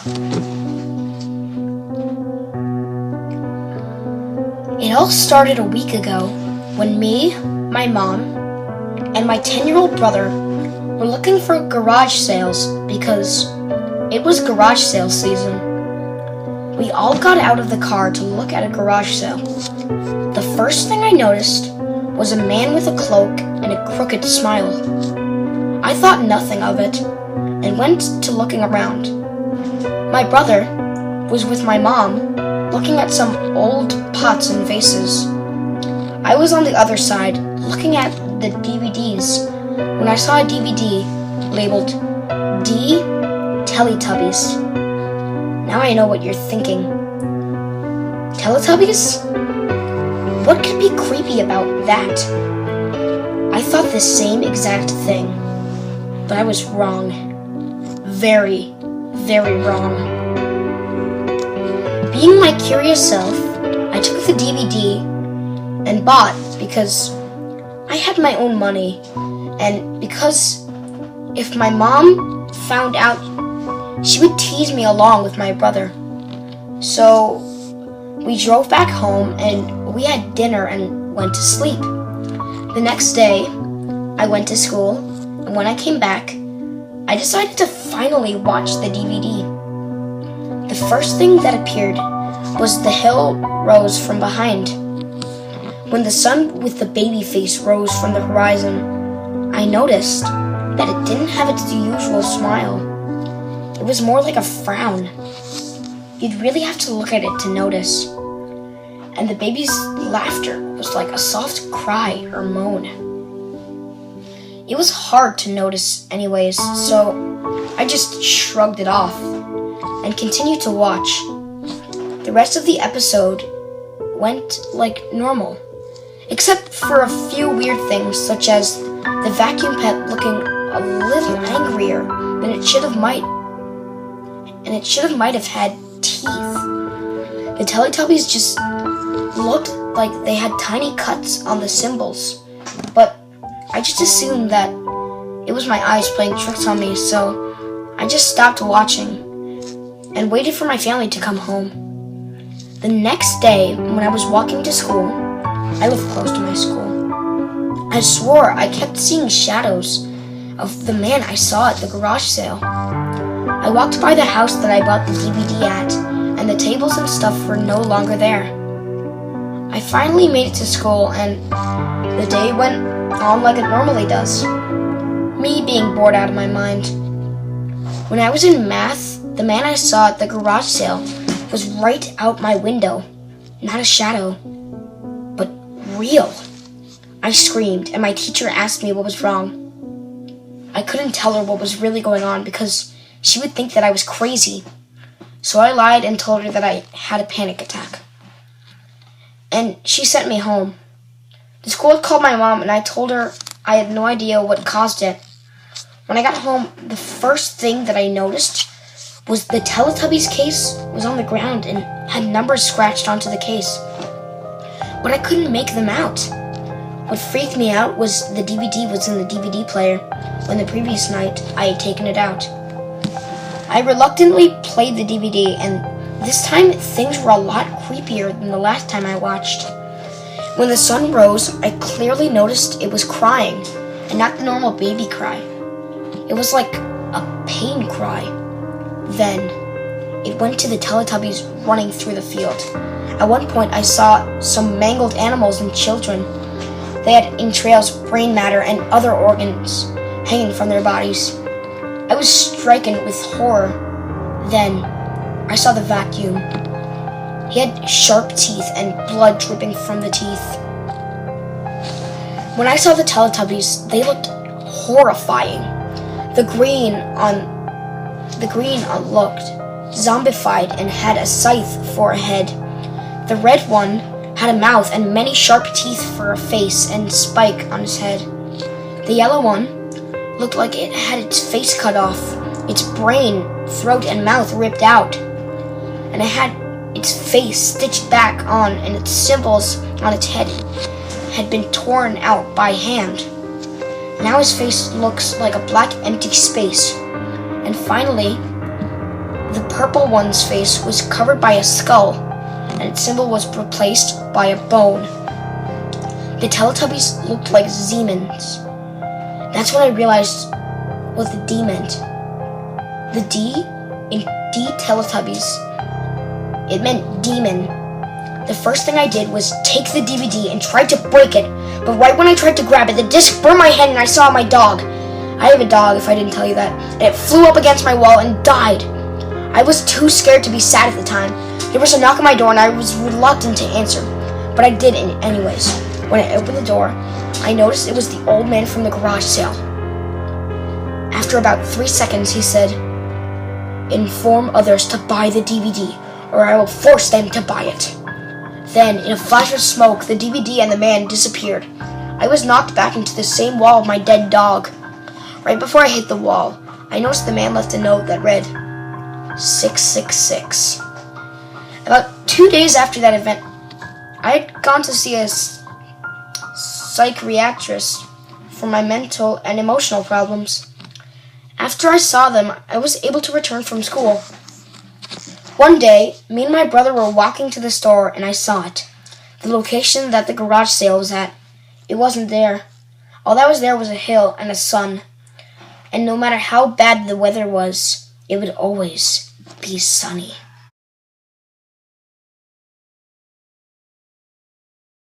It all started a week ago when me, my mom, and my 10-year-old brother were looking for garage sales because it was garage sale season. We all got out of the car to look at a garage sale. The first thing I noticed was a man with a cloak and a crooked smile. I thought nothing of it and went to looking around. My brother was with my mom looking at some old pots and vases. I was on the other side looking at the DVDs when I saw a DVD labeled D Teletubbies. Now I know what you're thinking. Teletubbies? What could be creepy about that? I thought the same exact thing, but I was wrong. Very, very wrong. Being my curious self, I took the DVD and bought because I had my own money, and because if my mom found out, she would tease me along with my brother. So we drove back home and we had dinner and went to sleep. The next day, I went to school, and when I came back, I decided to finally watch the DVD. The first thing that appeared was the hill rose from behind. When the sun with the baby face rose from the horizon, I noticed that it didn't have its usual smile. It was more like a frown. You'd really have to look at it to notice. And the baby's laughter was like a soft cry or moan. It was hard to notice anyways, so I just shrugged it off and continued to watch. The rest of the episode went like normal, except for a few weird things such as the vacuum pet looking a little angrier than it should have might have had teeth. The Teletubbies just looked like they had tiny cuts on the symbols, but I just assumed that it was my eyes playing tricks on me, so I just stopped watching and waited for my family to come home. The next day, when I was walking to school, I live close to my school, I swore I kept seeing shadows of the man I saw at the garage sale. I walked by the house that I bought the DVD at, and the tables and stuff were no longer there. I finally made it to school, and the day went on like it normally does, me being bored out of my mind. When I was in math, the man I saw at the garage sale was right out my window. Not a shadow, but real. I screamed, and my teacher asked me what was wrong. I couldn't tell her what was really going on because she would think that I was crazy. So I lied and told her that I had a panic attack. And she sent me home. The school had called my mom, and I told her I had no idea what caused it. When I got home, the first thing that I noticed was the Teletubbies case was on the ground and had numbers scratched onto the case. But I couldn't make them out. What freaked me out was the DVD was in the DVD player when the previous night I had taken it out. I reluctantly played the DVD, and this time things were a lot creepier than the last time I watched. When the sun rose, I clearly noticed it was crying, and not the normal baby cry. It was like a pain cry. Then, it went to the Teletubbies running through the field. At one point, I saw some mangled animals and children. They had entrails, brain matter, and other organs hanging from their bodies. I was stricken with horror. Then, I saw the vacuum. He had sharp teeth and blood dripping from the teeth. When I saw the Teletubbies, they looked horrifying. The green looked zombified and had a scythe for a head. The red one had a mouth and many sharp teeth for a face and spike on his head. The yellow one looked like it had its face cut off, its brain, throat, and mouth ripped out, and it had its face stitched back on, and its symbols on its head had been torn out by hand. Now his face looks like a black empty space. And finally, The purple one's face was covered by a skull, and its symbol was replaced by a bone. The Teletubbies looked like demons. That's when I realized what the D meant. The D in D Teletubbies, it meant demon. The first thing I did was take the DVD and tried to break it, but right when I tried to grab it, the disc burned my head and I saw my dog. I have a dog, if I didn't tell you that, and it flew up against my wall and died. I was too scared to be sad at the time. There was a knock on my door and I was reluctant to answer, but I did anyways. When I opened the door, I noticed it was the old man from the garage sale. After about 3 seconds, he said, "Inform others to buy the DVD, or I will force them to buy it." Then, in a flash of smoke, the DVD and the man disappeared. I was knocked back into the same wall of my dead dog. Right before I hit the wall, I noticed the man left a note that read, 666. About 2 days after that event, I had gone to see a psychiatrist for my mental and emotional problems. After I saw them, I was able to return from school. One day, me and my brother were walking to the store and I saw it. The location that the garage sale was at, it wasn't there. All that was there was a hill and a sun. And no matter how bad the weather was, it would always be sunny.